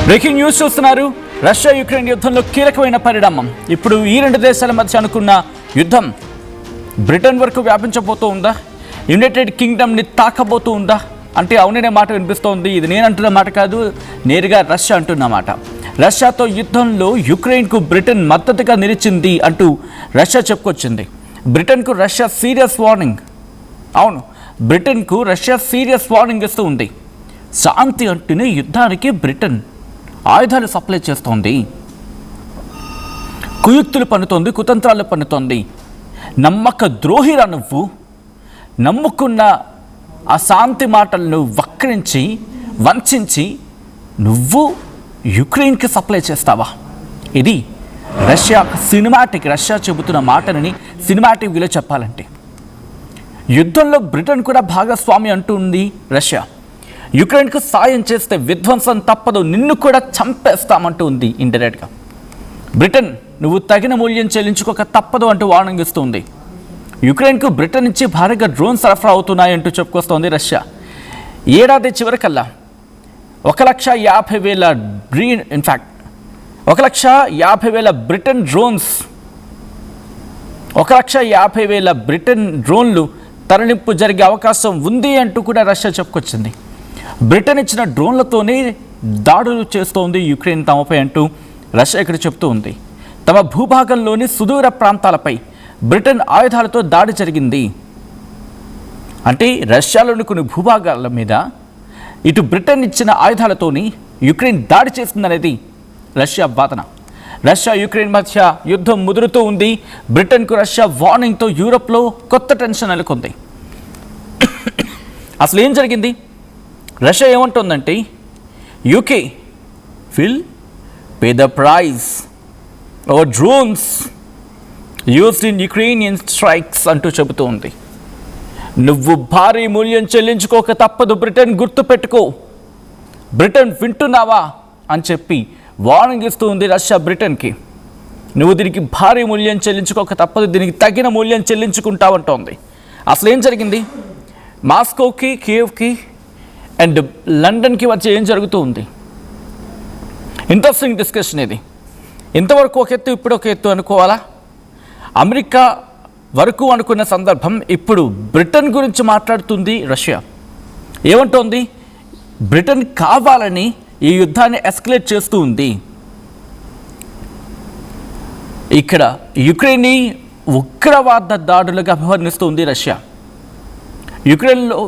Breaking news చూస్తున్నారు. Russia Ukraine యుద్ధంలో కీలకమైన పరిణామం. ఇప్పుడు ఈ రెండు దేశాల మధ్య అనుకున్న యుద్ధం బ్రిటన్ వరకు వ్యాపించబోతూ ఉందా? యునైటెడ్ కింగ్డమ్ని తాకబోతూ ఉందా అంటే అవుననే మాట వినిపిస్తోంది. ఇది నేను అంటున్న మాట కాదు, నేరుగా రష్యా అంటున్న మాట. రష్యాతో యుద్ధంలో యుక్రెయిన్కు బ్రిటన్ మద్దతుగా నిలిచింది అంటూ రష్యా చెప్పుకొచ్చింది. బ్రిటన్కు రష్యా సీరియస్ వార్నింగ్. అవును, బ్రిటన్కు రష్యా సీరియస్ వార్నింగ్ ఇస్తూ ఉంది. శాంతి అంటేనే యుద్ధానికి బ్రిటన్ ఆయుధాలు సప్లై చేస్తోంది, కుయుక్తులు పన్నుతోంది, కుతంత్రాలు పన్నుతోంది. నమ్మక ద్రోహిరా నువ్వు, నమ్ముకున్న ఆ శాంతి మాటలను వక్రించి వంచి నువ్వు యుక్రెయిన్కి సప్లై చేస్తావా? ఇది రష్యా రష్యా చెబుతున్న మాటలని సినిమాటిక్గా చెప్పాలంటే. యుద్ధంలో బ్రిటన్ కూడా భాగస్వామి అంటుంది రష్యా. యుక్రెయిన్కు సాయం చేస్తే విధ్వంసం తప్పదు, నిన్ను కూడా చంపేస్తామంటూ ఉంది ఇండైరెక్ట్గా. బ్రిటన్ నువ్వు తగిన మూల్యం చెల్లించుకోక తప్పదు అంటూ వార్నింగ్ ఇస్తుంది. యుక్రెయిన్కు బ్రిటన్ నుంచి భారీగా డ్రోన్ సరఫరా అవుతున్నాయంటూ చెప్పుకొస్తోంది రష్యా. ఏడాది చివరికల్లా 1,50,000 1,50,000 బ్రిటన్ డ్రోన్స్ 1,50,000 బ్రిటన్ డ్రోన్లు తరలింపు జరిగే అవకాశం ఉంది అంటూ కూడా రష్యా చెప్పుకొచ్చింది. బ్రిటన్ ఇచ్చిన డ్రోన్లతోనే దాడులు చేస్తోంది యుక్రెయిన్ తమపై అంటూ రష్యా ఇక్కడ చెప్తూ ఉంది. తమ భూభాగంలోని సుదూర ప్రాంతాలపై బ్రిటన్ ఆయుధాలతో దాడి జరిగింది అంటే రష్యాలోని కొన్ని భూభాగాల మీద ఇటు బ్రిటన్ ఇచ్చిన ఆయుధాలతోని యుక్రెయిన్ దాడి చేస్తుందనేది రష్యా వాదన. రష్యా యుక్రెయిన్ మధ్య యుద్ధం ముదురుతూ ఉంది. బ్రిటన్కు రష్యా వార్నింగ్తో యూరోప్లో కొత్త టెన్షన్ నెలకొంది. అసలు ఏం జరిగింది? రష్యా ఏమంటుందంటే UK will pay the price over drones used in Ukrainian strikes అంటూ చెబుతూ ఉంది. నువ్వు భారీ మూల్యం చెల్లించుకోక తప్పదు బ్రిటన్, గుర్తుపెట్టుకో. బ్రిటన్ వింటున్నావా అని చెప్పి వార్నింగ్ ఇస్తూ ఉంది రష్యా బ్రిటన్కి. నువ్వు దీనికి భారీ మూల్యం చెల్లించుకోక తప్పదు, దీనికి తగిన మూల్యం చెల్లించుకుంటావంటోంది. అసలు ఏం జరిగింది? మాస్కోకి, కియవ్కి అండ్ లండన్కి వచ్చి ఏం జరుగుతూ ఉంది? ఇంట్రెస్టింగ్ డిస్కషన్ ఇది. ఇంతవరకు ఒక ఎత్తు, ఇప్పుడు ఒక ఎత్తు అనుకోవాలా? అమెరికా వరకు అనుకున్న సందర్భం, ఇప్పుడు బ్రిటన్ గురించి మాట్లాడుతుంది రష్యా. ఏమంటోంది? బ్రిటన్ కావాలని ఈ యుద్ధాన్ని ఎస్కలేట్ చేస్తూ ఉంది. ఇక్కడ యుక్రెయిన్ని ఉగ్రవాద దాడులుగా అభివర్ణిస్తూ ఉంది రష్యా. యుక్రెయిన్లో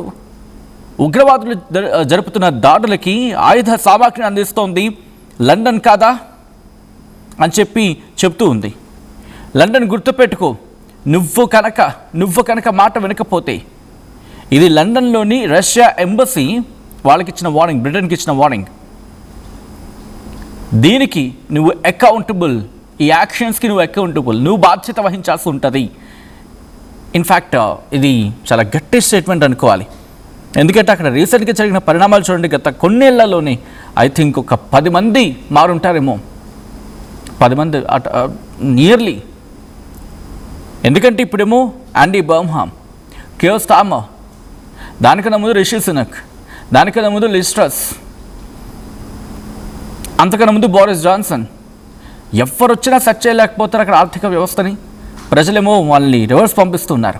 ఉగ్రవాదులు జరుపుతున్న దాడులకి ఆయుధ సామాగ్రిని అందిస్తోంది లండన్ కాదా అని చెప్పి చెప్తూ ఉంది. లండన్ గుర్తుపెట్టుకో, నువ్వు కనుక మాట వినకపోతే, ఇది లండన్లోని రష్యా ఎంబసీ వాళ్ళకి ఇచ్చిన వార్నింగ్, బ్రిటన్కి ఇచ్చిన వార్నింగ్. దీనికి నువ్వు అకౌంటబుల్, ఈ యాక్షన్స్కి నువ్వు అకౌంటబుల్, నువ్వు బాధ్యత వహించాల్సి ఉంటుంది. ఇన్ఫ్యాక్ట్ ఇది చాలా గట్టి స్టేట్మెంట్ అనుకోవాలి. ఎందుకంటే అక్కడ రీసెంట్గా జరిగిన పరిణామాలు చూడండి. గత కొన్నేళ్లలోనే ఐ థింక్ ఒక 10 మంది మారుంటారేమో, 10 మంది నియర్లీ. ఎందుకంటే ఇప్పుడేమో యాండీ బర్మ్హామ్, కియర్ స్టార్మర్, దానికన్నా ముందు రిషి సునక్, దానికన్నా ముందు లిజ్ ట్రస్, అంతకన్నా ముందు బోరిస్ జాన్సన్. ఎవరు వచ్చినా సెట్ చేయలేకపోతారు అక్కడ ఆర్థిక వ్యవస్థని. ప్రజలేమో వాళ్ళని రివర్స్ పంపిస్తున్నారు.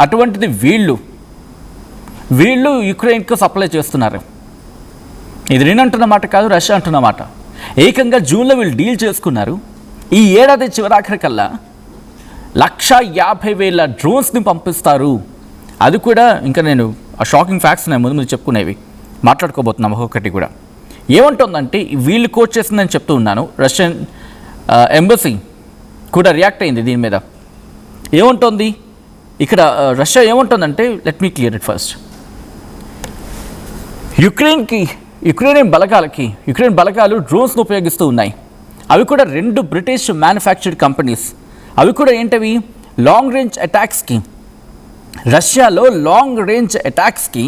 అటువంటిది వీళ్ళు యుక్రెయిన్కు సప్లై చేస్తున్నారు. ఇది నేను అంటున్న మాట కాదు, రష్యా అంటున్న మాట. ఏకంగా జూన్లో వీళ్ళు డీల్ చేసుకున్నారు. ఈ ఏడాది చివరాఖరికల్లా 1,50,000 డ్రోన్స్ని పంపిస్తారు. అది కూడా ఇంకా నేను ఆ షాకింగ్ ఫ్యాక్ట్స్ నేను ముందు చెప్పుకునేవి మాట్లాడుకోబోతున్నాం ఒక్కొక్కటి కూడా. ఏమంటుందంటే వీళ్ళు కోట్ చేసిందని చెప్తూ ఉన్నాను. రష్యన్ ఎంబసీ కూడా రియాక్ట్ అయింది దీని మీద. ఏమంటుంది ఇక్కడ రష్యా? ఏమంటుందంటే let me clear it first. Ukraine బలగాలు డ్రోన్స్ను ఉపయోగిస్తూ ఉన్నాయి. అవి కూడా 2 బ్రిటిష్ మ్యానుఫ్యాక్చర్డ్ కంపెనీస్. అవి కూడా ఏంటవి? లాంగ్ రేంజ్ అటాక్స్కి. రష్యాలో లాంగ్ రేంజ్ అటాక్స్కి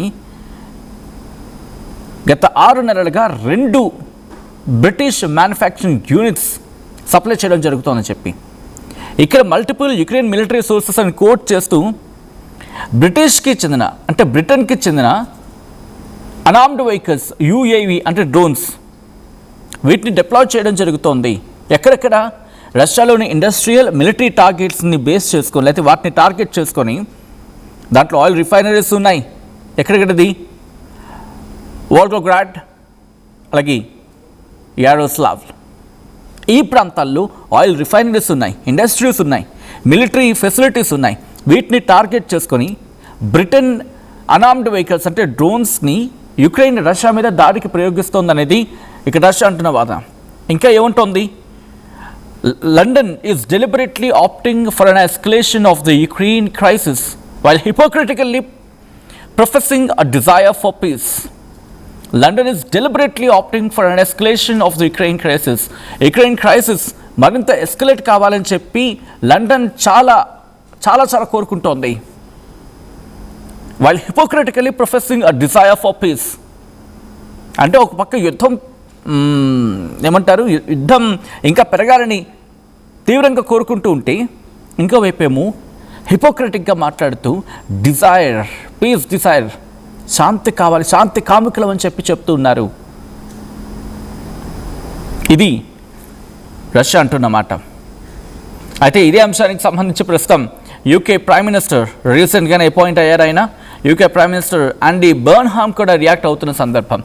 గత 6 నెలలుగా 2 బ్రిటిష్ మ్యానుఫ్యాక్చరింగ్ యూనిట్స్ సప్లై చేయడం జరుగుతుందని చెప్పి ఇక్కడ మల్టిపుల్ యుక్రెయిన్ మిలిటరీ సోర్సెస్ అని కోట్ చేస్తూ బ్రిటన్కి చెందిన అనార్మ్డ్ వెహికల్స్, యూఏవి అంటే డ్రోన్స్, వీటిని డిప్లాయ్ చేయడం జరుగుతోంది. ఎక్కడెక్కడ? రష్యాలోని ఇండస్ట్రియల్ మిలిటరీ టార్గెట్స్ని బేస్ చేసుకొని, లేకపోతే వాటిని టార్గెట్ చేసుకొని, దాంట్లో ఆయిల్ రిఫైనరీస్ ఉన్నాయి. ఎక్కడెక్కడది? వోల్గోగ్రాడ్, అలాగే యారోస్లావ్, ఈ ప్రాంతాల్లో ఆయిల్ రిఫైనరీస్ ఉన్నాయి, ఇండస్ట్రీస్ ఉన్నాయి, మిలిటరీ ఫెసిలిటీస్ ఉన్నాయి. వీటిని టార్గెట్ చేసుకొని బ్రిటన్ అనార్మ్డ్ వెహికల్స్ అంటే డ్రోన్స్ని యుక్రెయిన్ రష్యా మీద దాడికి ప్రయోగిస్తోందనేది ఇక్కడ రష్యా అంటున్న వాదన. ఇంకా ఏముంటోంది? London is deliberately opting for an escalation of the Ukraine crisis while hypocritically professing a desire for peace. London is deliberately opting for an escalation of the Ukraine crisis. Ukraine crisis మరింత escalate కావాలని చెప్పి London చాలా చాలా చాలా కోరుకుంటోంది. While hypocritically professing a desire for peace అంటే ఒక పక్క యుద్ధం యుద్ధం ఇంకా పెరగాలని తీవ్రంగా కోరుకుంటూ ఉంటే, ఇంకోవైపేమో హిపోక్రటిక్గా మాట్లాడుతూ డిజైర్, పీస్ డిజైర్, శాంతి కావాలి, శాంతి కాముకులం అని చెప్తూ ఉన్నారు. ఇది రష్యా అంటున్న మాట. అయితే ఇదే అంశానికి సంబంధించి ప్రస్తుతం యూకే ప్రైమ్ మినిస్టర్ రీసెంట్గానే అపాయింట్ అయ్యారు. ఆయన యూకే ప్రైమ్ మినిస్టర్ యాండీ బర్న్హామ్ కూడా రియాక్ట్ అవుతున్న సందర్భం.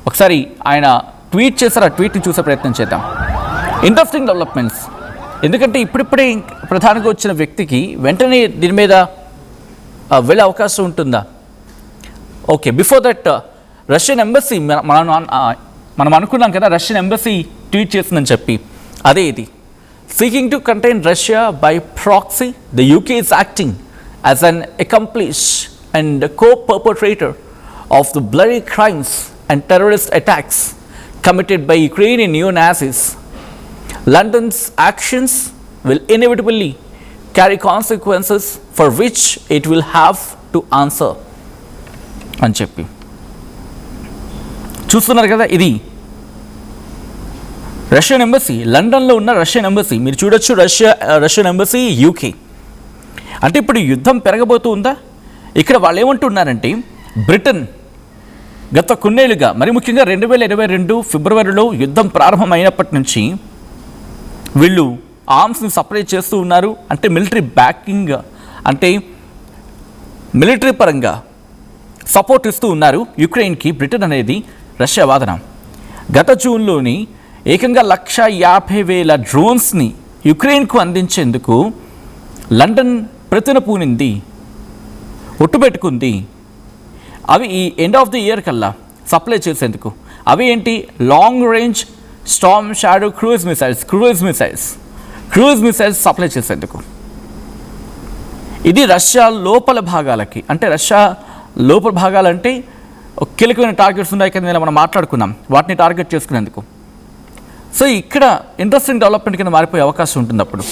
ఒకసారి ఆయన ట్వీట్ చేశారు, ఆ ట్వీట్ని చూసే ప్రయత్నం చేద్దాం. Interesting developments. ఎందుకంటే ఇప్పుడిప్పుడే ప్రధానంగా వచ్చిన వ్యక్తికి వెంటనే దీని మీద వెళ్ళే అవకాశం ఉంటుందా? Okay, before that Russian embassy, మనం అనుకున్నాం కదా రష్యన్ ఎంబసీ ట్వీట్ చేసిందని చెప్పి, అదే ఇది. Seeking to contain Russia by proxy, the UK is acting as an accomplice and co-perpetrator of the bloody crimes and terrorist attacks committed by Ukrainian neo-Nazis. London's actions will inevitably carry consequences for which it will have to answer. అని చెప్పి చూస్తున్నారు కదా, ఇది Russian embassy, లండన్లో ఉన్న Russian embassy. మీరు చూడొచ్చు Russian embassy UK. అంటే ఇప్పుడు యుద్ధం పెరగబోతూ ఉందా? ఇక్కడ వాళ్ళు ఏమంటున్నారంటే, బ్రిటన్ గత కొన్నేళ్లుగా, మరి ముఖ్యంగా 2022 ఫిబ్రవరిలో యుద్ధం ప్రారంభమైనప్పటి నుంచి వీళ్ళు ఆర్మ్స్ని సప్లై చేస్తూ ఉన్నారు. అంటే మిలిటరీ బ్యాకింగ్, అంటే మిలిటరీ పరంగా సపోర్ట్ ఇస్తూ ఉన్నారు యుక్రెయిన్కి బ్రిటన్ అనేది రష్యా వాదన. గత జూన్లోని ఏకంగా 150,000 డ్రోన్స్ని యుక్రెయిన్కు అందించేందుకు లండన్ ప్రతిన పూనింది, ఒట్టుపెట్టుకుంది. అవి ఈ ఎండ్ ఆఫ్ ది ఇయర్ కల్లా సప్లై చేసేందుకు. అవి ఏంటి? Long range Storm shadow cruise missiles supply చేసేందుకు. ఇది రష్యా లోపల భాగాలకి, అంటే రష్యా లోపల భాగాలంటే కీలకమైన టార్గెట్స్ ఉన్నాయి కదా, మనం మాట్లాడుకున్నాం, వాటిని టార్గెట్ చేసుకునేందుకు. సో ఇక్కడ ఇంట్రెస్టింగ్ డెవలప్మెంట్ కింద మారిపోయే అవకాశం ఉంటుంది. అప్పుడు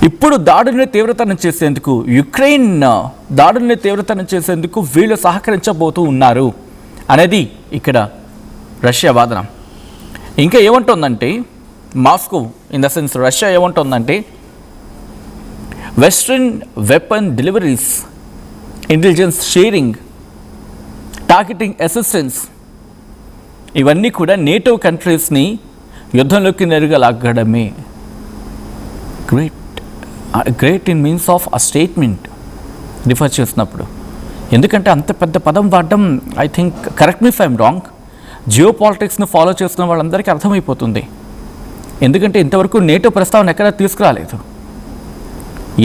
ఇప్పుడు దాడుల్ని తీవ్రతరం చేసేందుకు, యుక్రెయిన్ దాడుల్ని తీవ్రతరం చేసేందుకు వీళ్ళు సహకరించబోతూ ఉన్నారు అనేది ఇక్కడ రష్యా వాదన. ఇంకా ఏమంటుందంటే Moscow, in the sense Russia ఏమంటుందంటే, western weapon deliveries, intelligence sharing, targeting assistance, ఇవన్నీ కూడా నేటో కంట్రీస్ని యుద్ధంలోకి నేరుగా లాగడమే. Great in means of a statement refer చేసినప్పుడు. ఎందుకంటే అంత పెద్ద పదం వాడడం, I think, correct me if I'm wrong, geo పాలిటిక్స్ని ఫాలో చేస్తున్న వాళ్ళందరికీ అర్థమైపోతుంది. ఎందుకంటే ఇంతవరకు నేటో ప్రస్తావన ఎక్కడా తీసుకురాలేదు.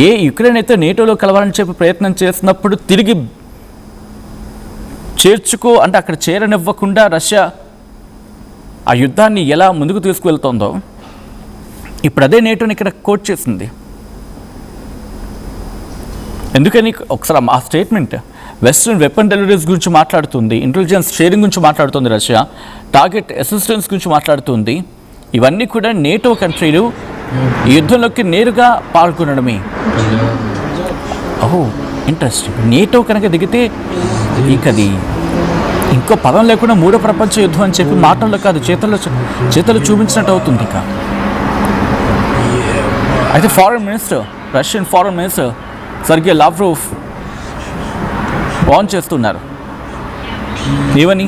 ఏ యుక్రెయిన్ అయితే నేటోలో కలవాలని చెప్పి ప్రయత్నం చేసినప్పుడు తిరిగి అంటే అక్కడ చేరనివ్వకుండా రష్యా ఆ యుద్ధాన్ని ఎలా ముందుకు తీసుకువెళ్తుందో, ఇప్పుడు అదే నేటోని ఇక్కడ కోట్ చేసింది. ఎందుకని ఒకసారి ఆ స్టేట్మెంట్ వెస్ట్రన్ వెపన్ డెలివరీస్ గురించి మాట్లాడుతుంది, ఇంటెలిజెన్స్ షేరింగ్ గురించి మాట్లాడుతుంది రష్యా, టార్గెట్ అసిస్టెన్స్ గురించి మాట్లాడుతుంది. ఇవన్నీ కూడా నేటో కంట్రీలు ఈ యుద్ధంలోకి నేరుగా పాల్గొనడమే. ఓహో, ఇంట్రెస్టింగ్. నేటో కనుక దిగితే ఇకది ఇంకో పదం లేకుండా మూడో ప్రపంచ యుద్ధం అని చెప్పి మాటల్లో కాదు చేతల్లో చూపించినట్టు అవుతుంది. ఇక అయితే Russian foreign minister Sergey Lavrov warn చేస్తున్నారు. ఏమని?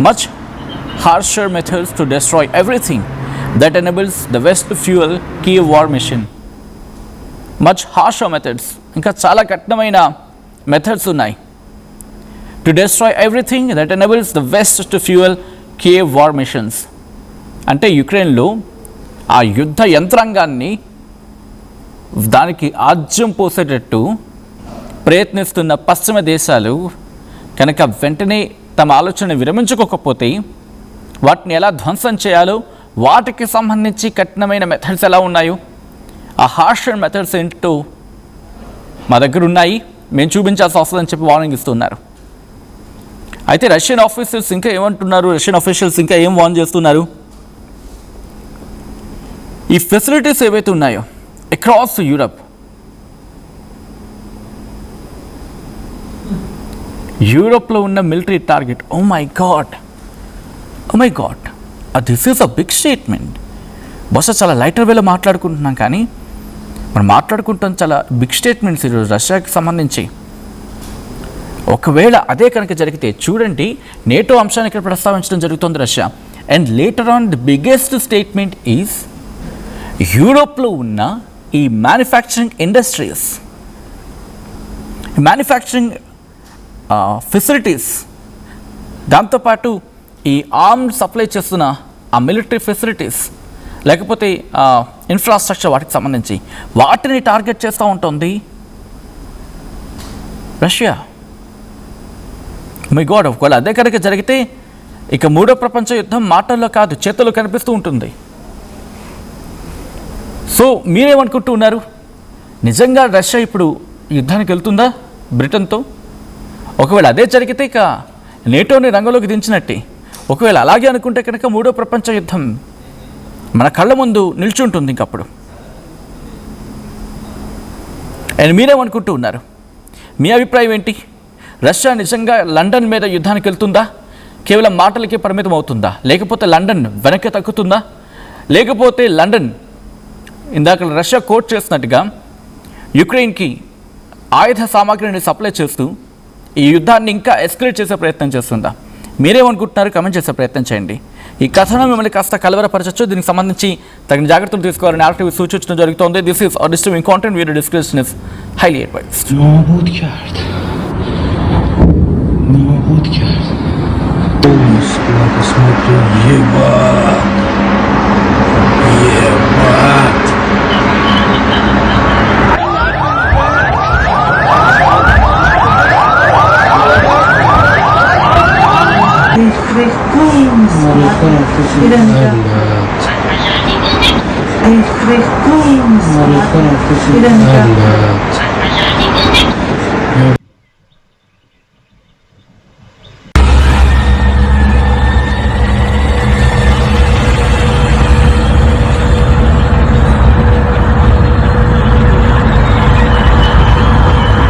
much harsher methods to destroy everything that enables the West to fuel Kiev war mission. Much harsher methods, ఇంకా చాలా కఠినమైన మెథడ్స్ ఉన్నాయి. To destroy everything that enables the West to fuel Kiev war missions. అంటే యుక్రెయిన్లో ఆ యుద్ధ యంత్రాంగాన్ని దానికి ఆజ్యం పోసేటట్టు ప్రయత్నిస్తున్న పశ్చిమ దేశాలు కనుక వెంటనే తమ ఆలోచన విరమించుకోకపోతే వాటిని ఎలా ధ్వంసం చేయాలో వాటికి సంబంధించి కఠినమైన మెథడ్స్ ఎలా ఉన్నాయో ఆ హార్షర్ మెథడ్స్ ఏంటో మా దగ్గర ఉన్నాయి, మేము చూపించాల్సి వస్తుందని చెప్పి వార్నింగ్ ఇస్తున్నారు. అయితే రష్యన్ ఆఫీసర్స్ ఇంకా ఏమంటున్నారు, రష్యన్ అఫీషియల్స్ ఇంకా ఏం వార్న్ చేస్తున్నారు? ఈ ఫెసిలిటీస్ ఏవైతే ఉన్నాయో అక్రాస్ యూరప్, యూరోప్లో ఉన్న military target, oh my god this is a big statement. బహుశా చాలా లైటర్ వేలో మాట్లాడుకుంటున్నాం, కానీ మనం మాట్లాడుకుంటాం చాలా బిగ్ స్టేట్మెంట్స్ ఈరోజు రష్యాకి సంబంధించి. ఒకవేళ అదే కనుక జరిగితే చూడండి, నేటో అంశాన్ని ఇక్కడ ప్రస్తావించడం జరుగుతుంది Russia. And later on the biggest statement is యూరోప్లో ఉన్న ఈ మ్యానుఫ్యాక్చరింగ్ ఇండస్ట్రీస్, మ్యానుఫ్యాక్చరింగ్ ఫెసిలిటీస్, దాంతోపాటు ఈ ఆర్మ్డ్ సప్లై చేస్తున్న ఆ మిలిటరీ ఫెసిలిటీస్ లేకపోతే ఇన్ఫ్రాస్ట్రక్చర్ వాటికి సంబంధించి వాటిని టార్గెట్ చేస్తూ ఉంటుంది రష్యా. మై గాడ్, ఒకవేళ అదే కనుక జరిగితే ఇక మూడో ప్రపంచ యుద్ధం మాటల్లో కాదు చేతుల్లో కనిపిస్తూ ఉంటుంది. సో మీరేమనుకుంటూ ఉన్నారు? నిజంగా రష్యా ఇప్పుడు యుద్ధానికి వెళ్తుందా బ్రిటన్తో? ఒకవేళ అదే జరిగితే ఇక నేటోని రంగంలోకి దించినట్టే. ఒకవేళ అలాగే అనుకుంటే కనుక మూడో ప్రపంచ యుద్ధం మన కళ్ళ ముందు నిల్చుంటుంది ఇంకప్పుడు. అండ్ మీరేమనుకుంటూ ఉన్నారు? మీ అభిప్రాయం ఏంటి? రష్యా నిజంగా లండన్ మీద యుద్ధానికి వెళ్తుందా? కేవలం మాటలకే పరిమితం అవుతుందా? లేకపోతే లండన్ వెనక్కి తగ్గుతుందా? లేకపోతే లండన్ ఇందాక రష్యా కోట్ చేసినట్టుగా యుక్రెయిన్కి ఆయుధ సామాగ్రిని సప్లై చేస్తూ ఈ యుద్ధాన్ని ఇంకా ఎస్కలేట్ చేసే ప్రయత్నం చేస్తుందా? మీరేమనుకుంటున్నారు? కమెంట్ చేసే ప్రయత్నం చేయండి. ఈ కథనం మిమ్మల్ని కాస్త కలవరపరచచ్చు. దీనికి సంబంధించి తగిన జాగ్రత్తలు తీసుకోవాలని యాక్టివ్ సూచించడం జరుగుతుంది. This is disturbing content. Video description is highly advised. Новобуд керд. Полностью посмотрю. Ебать. Ебать.